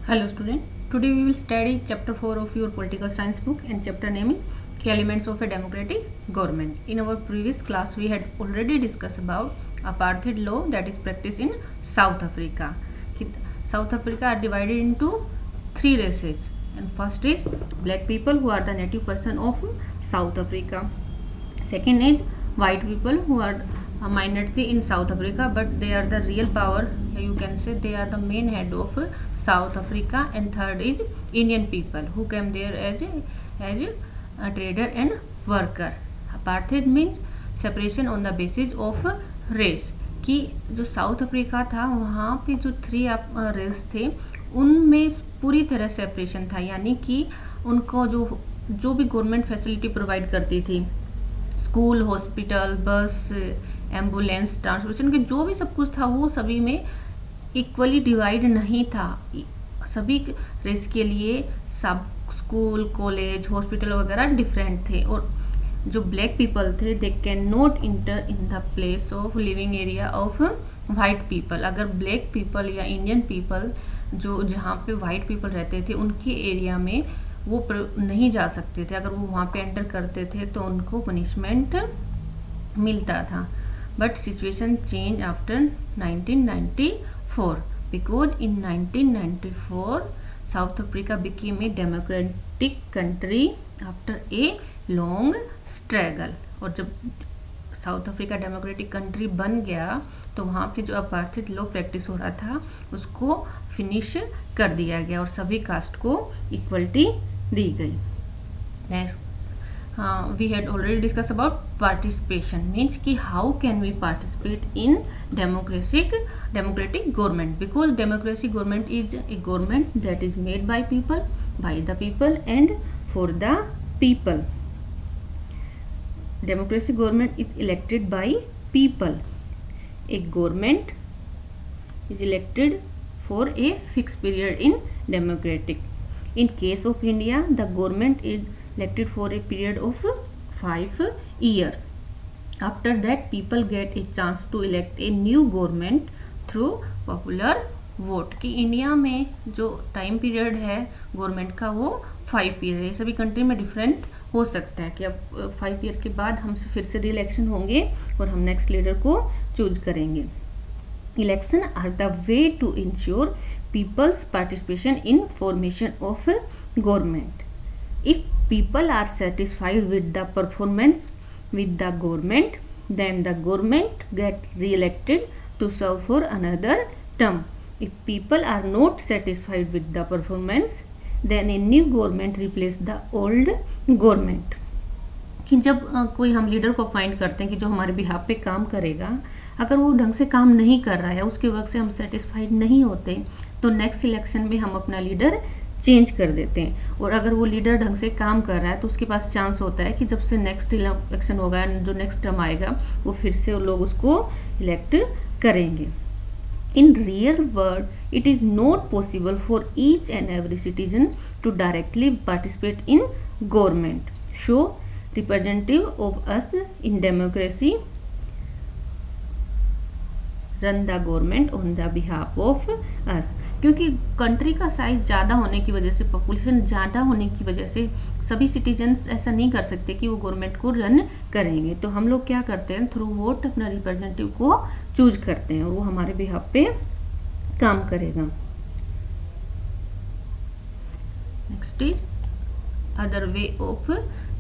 Hello student, today we will study chapter 4 of your political science book and chapter naming key elements of a democratic government. In our previous class we had already discussed about apartheid law that is practiced in South Africa. South Africa are divided into three races, and first is black people who are the native person of South Africa. Second is white people who are a minority in South Africa, but they are the real power, you can say they are the main head of South Africa. And third is Indian people who came there as a trader and worker. Apartheid means separation on the basis of race. कि जो south Africa था वहाँ पे जो three race थे उनमें पूरी तरह सेपरेशन था, यानी कि उनको जो भी गवर्नमेंट फैसिलिटी प्रोवाइड करती थी, स्कूल, हॉस्पिटल, बस, एम्बुलेंस, ट्रांसपोर्टेशन के जो भी सब कुछ था वो सभी में इक्वली डिवाइड नहीं था. सभी रेस के लिए सब स्कूल, कॉलेज, हॉस्पिटल वगैरह डिफरेंट थे. और जो ब्लैक पीपल थे they can not inter in the place of living area of white people. अगर ब्लैक पीपल या इंडियन पीपल जो जहाँ पे वाइट पीपल रहते थे उनके एरिया में वो नहीं जा सकते थे. अगर वो वहाँ पे एंटर करते थे तो उनको पनिशमेंट मिलता था. But situation change after 1994 because in 1994 South Africa became a democratic country after a long struggle. और जब साउथ अफ्रीका डेमोक्रेटिक कंट्री बन गया तो वहाँ पे जो अपार्थाइड लॉ प्रैक्टिस हो रहा था उसको फिनिश कर दिया गया और सभी कास्ट को इक्वलिटी दी गई. Next we had already discussed about participation, means कि how can we participate in democratic government, because democracy government is a government that is made by people, by the people and for the people. Democracy government is elected by people. A government is elected for a fixed period in democratic. In case of India, the government is elected for a period of 5 years. After that, people get a chance to elect a new government through popular vote. कि India में जो time period है government का वो 5 year है. सभी country में different हो सकता है कि अब 5 ईयर के बाद हमसे फिर से री इलेक्शन होंगे और हम नेक्स्ट लीडर को चूज करेंगे. Election are the way to ensure people's participation in formation of government. If people are satisfied with the performance with the government, then the government get re-elected to serve for another term. If people are not satisfied with the performance, then a new government replace the old government. कि जब कोई हम leader को appoint करते हैं कि जो हमारे बिहाफ पे काम करेगा, अगर वो ढंग से काम नहीं कर रहा है, उसके वर्क से हम सेटिस्फाइड नहीं होते, तो नेक्स्ट इलेक्शन में हम अपना लीडर चेंज कर देते हैं. और अगर वो लीडर ढंग से काम कर रहा है तो उसके पास चांस होता है कि जब से नेक्स्ट इलेक्शन होगा, जो नेक्स्ट टर्म आएगा, वो फिर से लोग उसको इलेक्ट करेंगे. In real world it is not possible for each and every citizen to directly participate in government. So representative of us in democracy run the government on the behalf of us. क्योंकि country का size ज़्यादा होने की वजह से, population ज़्यादा होने की वजह से सभी सिटीजन्स ऐसा नहीं कर सकते कि वो गवर्नमेंट को रन करेंगे. तो हम लोग क्या करते हैं, थ्रू वोट अपना रिप्रेजेंटेटिव को चूज करते हैं और वो हमारे बिहाफ पे काम करेगा. Next is other way of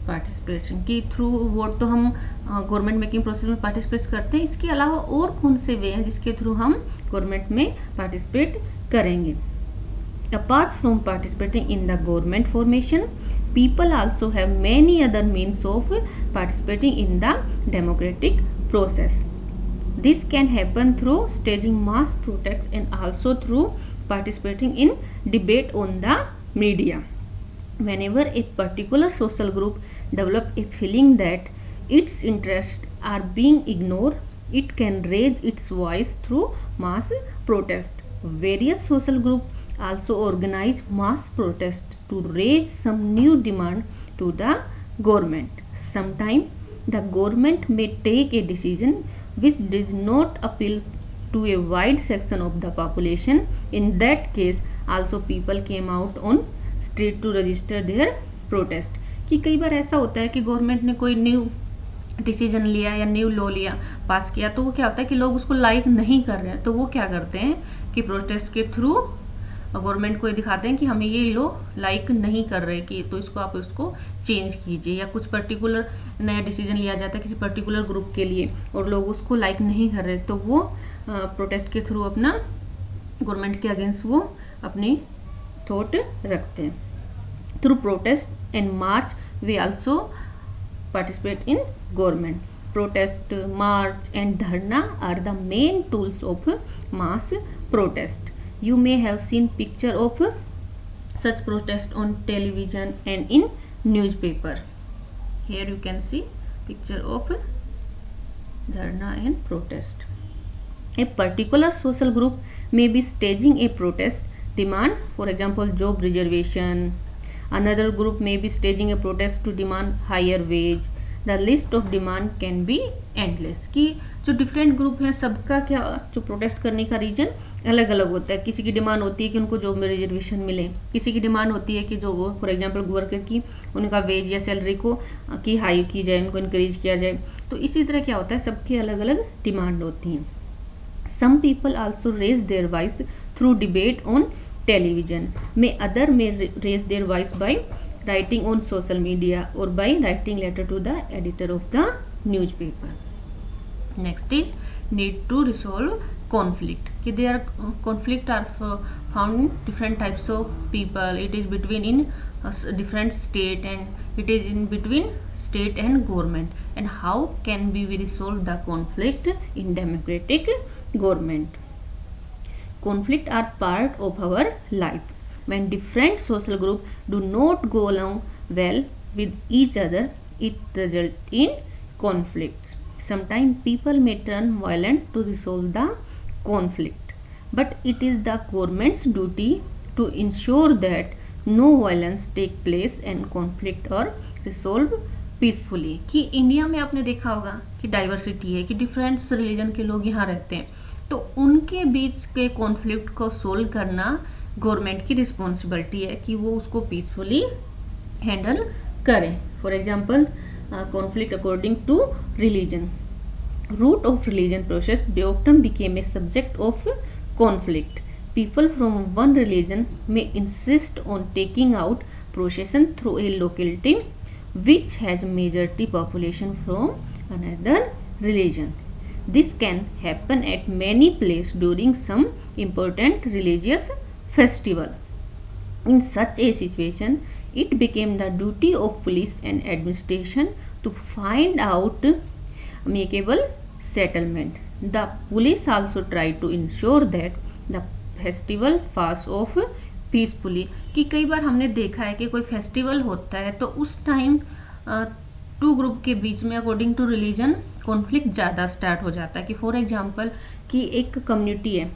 participation. कि थ्रू वोट तो हम गवर्नमेंट मेकिंग प्रोसेस में पार्टिसिपेट करते हैं. इसके अलावा और कौन से वे हैं जिसके थ्रू हम गवर्नमेंट में पार्टिसिपेट करेंगे. Apart from participating in the government formation, people also have many other means of participating in the democratic process. This can happen through staging mass protest and also through participating in debate on the media. Whenever a particular social group develop a feeling that its interests are being ignored, it can raise its voice through mass protest. Various social groups also organize mass protest to raise some new demand to the government. Sometimes the government may take a decision which does not appeal to a wide section of the population. In that case, also people came out on street to register their protest. कि कई बार ऐसा होता है कि government ने कोई new decision लिया या न्यू लॉ लिया, पास किया, तो वो क्या होता है कि लोग उसको लाइक नहीं कर रहे हैं, तो वो क्या करते हैं कि प्रोटेस्ट के थ्रू गवर्नमेंट को ये दिखाते हैं कि हमें ये लॉ लाइक नहीं कर रहे, कि तो इसको आप इसको चेंज कीजिए। या कुछ पर्टिकुलर नया डिसीजन लिया जाता है किसी पर्टिकुलर ग्रुप के लिए और लोग उसको लाइक नहीं कर रहे, तो वो प्रोटेस्ट के थ्रू अपना गवर्नमेंट के अगेंस्ट वो अपनी थॉट रखते हैं। Through protest and march we also participate in government. Protest, march and dharna are the main tools of mass protest. You may have seen picture of such protest on television and in newspaper. Here you can see picture of dharna and protest. A particular social group may be staging a protest demand, for example job reservation. Another group may be staging a protest to demand higher wage. The list of demand can be endless. कि जो different group हैं सबका क्या जो protest करने का reason अलग अलग होता है। किसी की डिमांड होती है कि उनको जॉब में रिजर्वेशन मिले, किसी की डिमांड होती है कि जो फॉर एग्जांपल वर्कर की उनका वेज या सैलरी को की हाई की जाए, उनको इंक्रीज किया जाए। तो इसी तरह क्या होता है, सबकी अलग अलग डिमांड होती हैं। Some people also raise their voice through debate on television. Other may raise their voice by writing on social media or by writing letter to the editor of the newspaper. Next is need to resolve conflict. कि there conflict are found in different types of people. It is between in different state and it is in between state and government. And how can we resolve the conflict in democratic government? Conflict are part of our life. When different social groups do not go along well with each other, it results in conflicts. Sometimes people may turn violent to resolve the conflict, but it is the government's duty to ensure that no violence take place and conflict are resolved peacefully. कि India में आपने देखा होगा कि diversity है, कि different religion के लोग यहाँ रहते हैं, तो उनके बीच के कॉन्फ्लिक्ट को सोल्व करना गवर्नमेंट की रिस्पॉन्सिबिलिटी है कि वो उसको पीसफुली हैंडल करें. For example conflict according to religion. Root of religion process often became a subject of conflict. People from one religion may insist on taking out procession through a locality which has majority population from another religion. This can happen at many places during some important religious festival. In such a situation, it became the duty of police and administration to find out amicable settlement. The police also try to ensure that the festival pass off peacefully. कि कई बार हमने देखा है कि कोई festival होता है तो उस टाइम टू ग्रुप के बीच में अकॉर्डिंग टू रिलीजन कॉन्फ्लिक्ट ज़्यादा स्टार्ट हो जाता है. कि फॉर एग्जांपल कि एक कम्युनिटी है,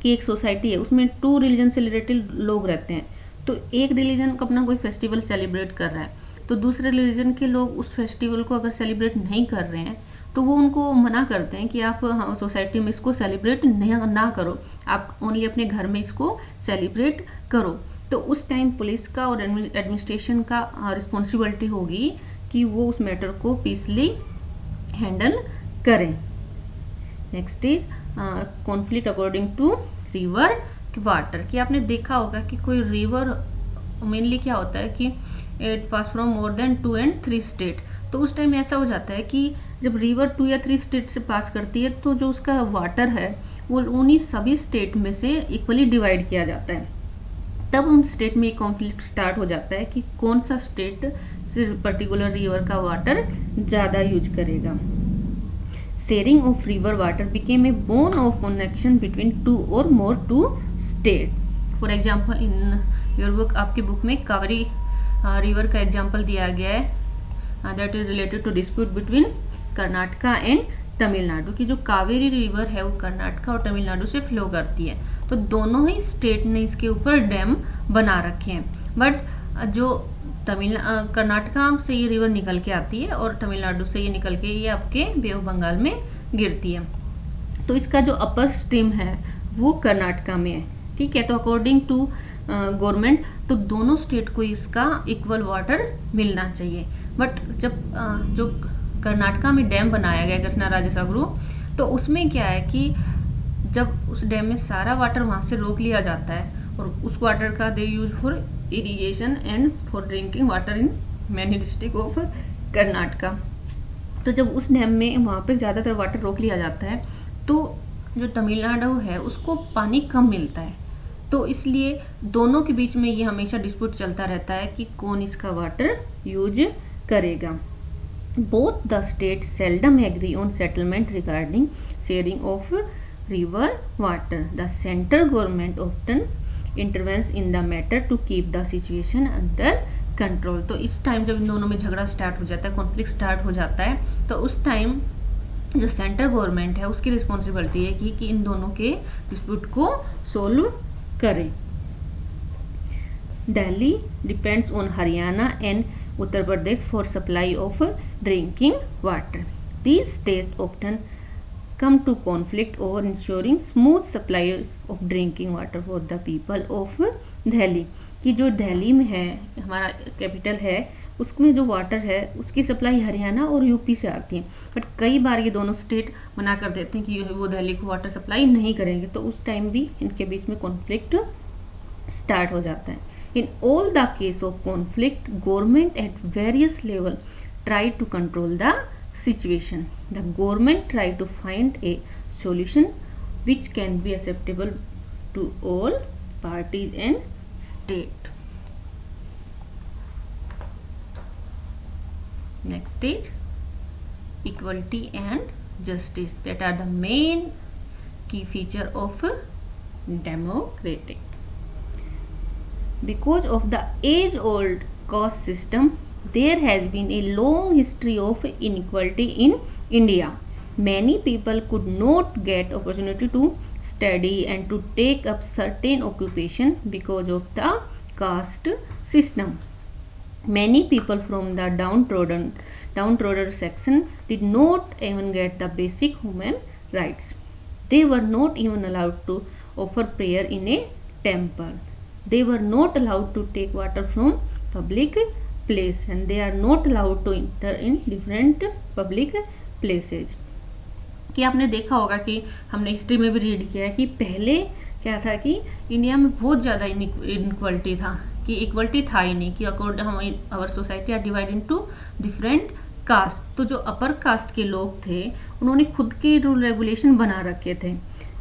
कि एक सोसाइटी है, उसमें टू रिलीजन से रिलेटेड लोग रहते हैं. तो एक रिलीजन अपना कोई फेस्टिवल सेलिब्रेट कर रहा है, तो दूसरे रिलीजन के लोग उस फेस्टिवल को अगर सेलिब्रेट नहीं कर रहे हैं तो वो उनको मना करते हैं कि आप सोसाइटी में इसको सेलिब्रेट ना करो, आप ओनली अपने घर में इसको सेलिब्रेट करो. तो उस टाइम पुलिस का और एडमिनिस्ट्रेशन का रिस्पॉन्सिबिलिटी होगी कि वो उस मैटर को पीसली हैंडल करें. Next is conflict according to river water. कि आपने देखा होगा कि कोई रिवर मेनली क्या होता है कि it pass from more than 2 and 3 state. तो उस टाइम ऐसा हो जाता है कि जब रिवर 2 या 3 स्टेट से पास करती है तो जो उसका वाटर है वो उन्हीं सभी स्टेट में से इक्वली डिवाइड किया जाता है. तब उन स्टेट में कॉन्फ्लिक्ट स्टार्ट हो जाता है कि कौन सा स्टेट सिर्फ पर्टिकुलर रिवर का वाटर ज़्यादा यूज करेगा. Sharing of river water became a bone of connection between 2 or more state. For example in your book, आपकी बुक में कावेरी रिवर का एग्जाम्पल दिया गया है. That is related to dispute between Karnataka and Tamil Nadu. की जो कावेरी रिवर है वो कर्नाटका और तमिलनाडु से फ्लो करती है. तो दोनों ही स्टेट ने इसके ऊपर डैम बना रखे हैं. बट जो कर्नाटका से ये रिवर निकल के आती है और तमिलनाडु से ये निकल के ये आपके बे ऑफ बंगाल में गिरती है. तो इसका जो अपर स्ट्रीम है वो कर्नाटका में है, ठीक है। तो अकॉर्डिंग टू गवर्नमेंट तो दोनों स्टेट को इसका इक्वल वाटर मिलना चाहिए। बट जब जो कर्नाटका में डैम बनाया गया कृष्णाराजसागरू, तो उसमें क्या है कि जब उस डैम में सारा वाटर वहाँ से रोक लिया जाता है और उस वाटर का they use for irrigation and for drinking water in many district of Karnataka. तो जब उस डैम में वहाँ पे ज़्यादातर वाटर रोक लिया जाता है तो जो तमिलनाडु है उसको पानी कम मिलता है, तो इसलिए दोनों के बीच में ये हमेशा डिस्प्यूट चलता रहता है कि कौन इसका वाटर यूज करेगा। Both the state seldom agree on settlement regarding sharing of river water. The central government often intervenes in the matter to keep the situation under control. तो इस टाइम जब इन दोनों में झगड़ा स्टार्ट हो जाता है, कॉन्फ्लिक्ट स्टार्ट हो जाता है, तो उस टाइम जो सेंट्रल गवर्नमेंट है उसकी रिस्पॉन्सिबिलिटी है कि इन दोनों के डिस्प्यूट को सोल्व करें। Delhi depends on Haryana and Uttar Pradesh for supply of drinking water. These states often come to conflict over ensuring smooth supply of drinking water for the people of Delhi। कि जो दिल्ली में है, हमारा कैपिटल है, उसमें जो वाटर है उसकी सप्लाई हरियाणा और यूपी से आती है। बट कई बार ये दोनों स्टेट मना कर देते हैं कि वो दिल्ली को वाटर सप्लाई नहीं करेंगे, तो उस टाइम भी इनके बीच में कॉन्फ्लिक्ट स्टार्ट हो जाता है। In all the case of conflict government at various level try to control the situation. The government try to find a solution which can be acceptable to all parties and state. Next is equality and justice, that are the main key feature of democratic. Because of the age old caste system, there has been a long history of inequality in India. Many people could not get opportunity to study and to take up certain occupation because of the caste system. Many people from the downtrodden section did not even get the basic human rights. They were not even allowed to offer prayer in a temple. They were not allowed to take water from public place and they are not allowed to enter in different public places। कि आपने देखा होगा कि हमने history में भी read किया है कि पहले क्या था कि इंडिया में बहुत ज़्यादा इनइक्वलिटी था, कि इक्वलिटी था ही नहीं, कि अकॉर्डिंग हम our society are divide into different caste. तो जो अपर कास्ट के लोग थे उन्होंने खुद के रूल रेगुलेशन बना रखे थे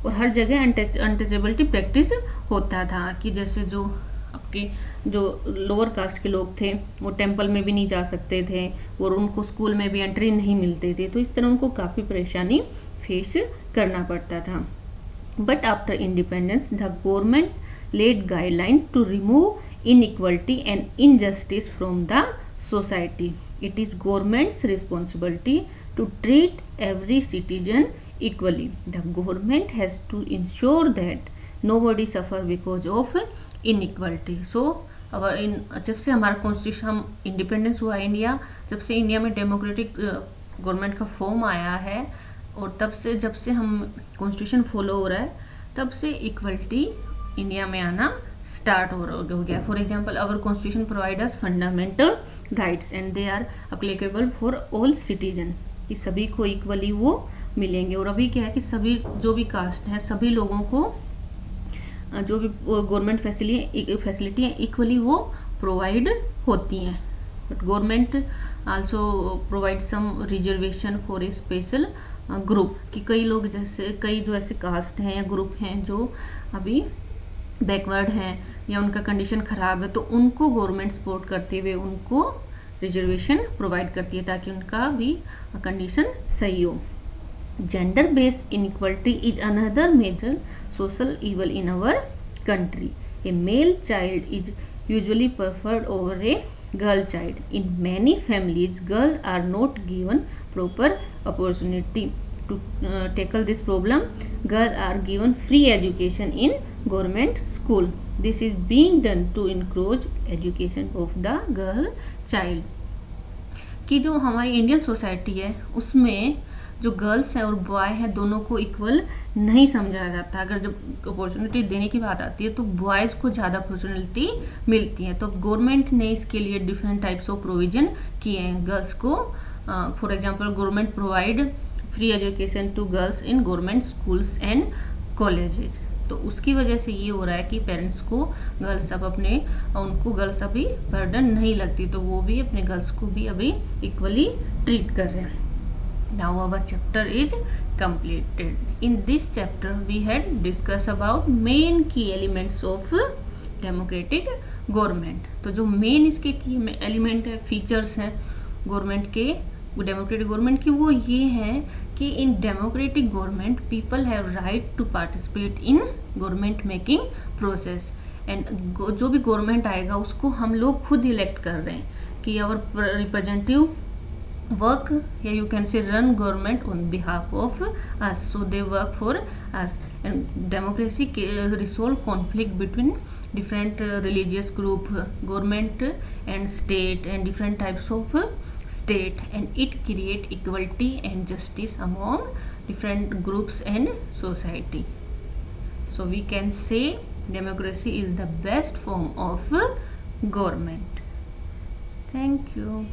और हर जगह अनटचेबिलिटी प्रैक्टिस होता था, कि जैसे जो आपके जो लोअर कास्ट के लोग थे वो टेंपल में भी नहीं जा सकते थे और उनको स्कूल में भी एंट्री नहीं मिलती थी, तो इस तरह उनको काफ़ी परेशानी फेस करना पड़ता था। But after independence the government led guideline to remove inequality and injustice from the society. It is government's responsibility to treat every citizen equally. The government has to ensure that nobody suffer because of inequality. So जब से हमारा constitution, हम independence हुआ India, जब से India में democratic government का form आया है और तब से जब से हम कॉन्स्टिट्यूशन फॉलो हो रहा है तब से इक्वलिटी इंडिया में आना स्टार्ट हो गया। For example our constitution provide us fundamental rights and they are applicable for all citizen, कि सभी को इक्वली वो मिलेंगे। और अभी क्या है कि सभी जो भी कास्ट है सभी लोगों को जो भी गवर्नमेंट फैसिलिटी है इक्वली वो प्रोवाइड होती हैं। But government also provide some reservation for a special group, कि कई लोग जैसे कई जो ऐसे कास्ट हैं या ग्रुप हैं जो अभी बैकवर्ड हैं या उनका कंडीशन ख़राब है, तो उनको गवर्नमेंट सपोर्ट करते हुए उनको रिजर्वेशन प्रोवाइड करती है ताकि उनका भी कंडीशन सही हो। Gender based inequality is another major social evil in our country. A male child is usually preferred over a girl child. In many families, girls are not given proper opportunity. To tackle this problem, girls are given free education in government school. This is being done to encourage education of the girl child. कि जो हमारी Indian society है उसमें जो girls हैं और boy हैं दोनों को इक्वल नहीं समझा जाता। अगर जब अपॉर्चुनिटी देने की बात आती है तो बॉयज़ को ज़्यादा अपॉर्चुनिटी मिलती है। तो गवर्नमेंट ने इसके लिए डिफरेंट टाइप्स ऑफ प्रोविजन किए हैं गर्ल्स को। For example government provide free education to girls in government schools and colleges. तो उसकी वजह से ये हो रहा है कि पेरेंट्स को गर्ल्स अब उनको गर्ल्स अभी बर्डन नहीं लगती, तो वो भी अपने गर्ल्स को भी अभी इक्वली ट्रीट कर रहे हैं। Now our chapter is completed. In this chapter we had discussed about main key elements of democratic government. तो जो मेन इसके की एलिमेंट है, फीचर्स हैं गवर्नमेंट के, डेमोक्रेटिक गवर्नमेंट की, वो ये हैं कि in democratic government people have right to participate in government making process. And जो भी गवर्नमेंट आएगा उसको हम लोग खुद इलेक्ट कर रहे हैं कि our representative work, here you can say run government on behalf of us, so they work for us. And democracy resolve conflict between different religious group, government and state, and different types of state, and it create equality and justice among different groups and society. So we can say democracy is the best form of government. Thank you.